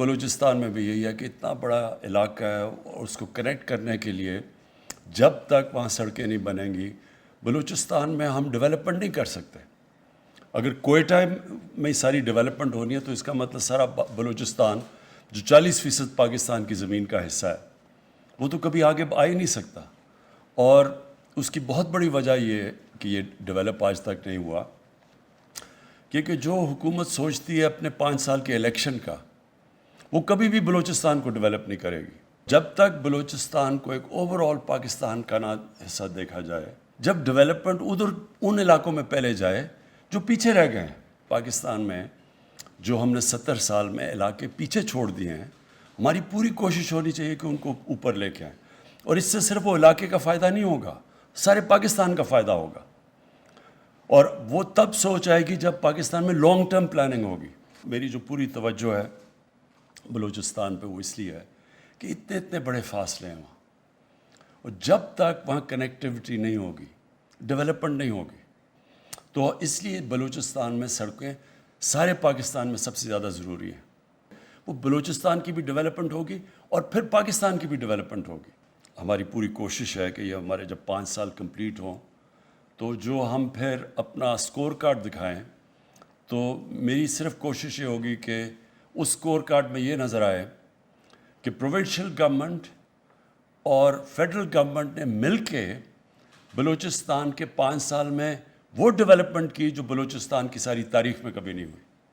بلوچستان میں بھی یہی ہے کہ اتنا بڑا علاقہ ہے اور اس کو کنیکٹ کرنے کے لیے جب تک وہاں سڑکیں نہیں بنیں گی بلوچستان میں ہم ڈیولپمنٹ نہیں کر سکتے۔ اگر کوئٹہ میں ساری ڈیولپمنٹ ہونی ہے تو اس کا مطلب سارا بلوچستان جو 40% پاکستان کی زمین کا حصہ ہے وہ تو کبھی آگے آ ہی نہیں سکتا، اور اس کی بہت بڑی وجہ یہ ہے کہ یہ ڈیولپ آج تک نہیں ہوا کیونکہ جو حکومت سوچتی ہے اپنے 5 سال کے الیکشن کا وہ کبھی بھی بلوچستان کو ڈیولپ نہیں کرے گی۔ جب تک بلوچستان کو ایک اوور آل پاکستان کا نہ حصہ دیکھا جائے، جب ڈیولپمنٹ ادھر ان علاقوں میں پہلے جائے جو پیچھے رہ گئے ہیں پاکستان میں، جو ہم نے 70 سال میں علاقے پیچھے چھوڑ دیے ہیں، ہماری پوری کوشش ہونی چاہیے کہ ان کو اوپر لے کے آئیں، اور اس سے صرف وہ علاقے کا فائدہ نہیں ہوگا، سارے پاکستان کا فائدہ ہوگا، اور وہ تب سوچ آئے گی جب پاکستان میں لانگ ٹرم پلاننگ ہوگی۔ میری جو پوری توجہ ہے بلوچستان پہ وہ اس لیے ہے کہ اتنے بڑے فاصلے ہیں وہاں، اور جب تک وہاں کنیکٹیوٹی نہیں ہوگی، ڈیولپمنٹ نہیں ہوگی، تو اس لیے بلوچستان میں سڑکیں سارے پاکستان میں سب سے زیادہ ضروری ہیں۔ وہ بلوچستان کی بھی ڈیولپمنٹ ہوگی اور پھر پاکستان کی بھی ڈیولپمنٹ ہوگی۔ ہماری پوری کوشش ہے کہ یہ ہمارے جب 5 سال کمپلیٹ ہوں تو جو ہم پھر اپنا سکور کارڈ دکھائیں، تو میری صرف کوشش یہ ہوگی کہ اس سکور کارڈ میں یہ نظر آئے کہ پروونشل گورنمنٹ اور فیڈرل گورنمنٹ نے مل کے بلوچستان کے 5 سال میں وہ ڈیولپمنٹ کی جو بلوچستان کی ساری تاریخ میں کبھی نہیں ہوئی۔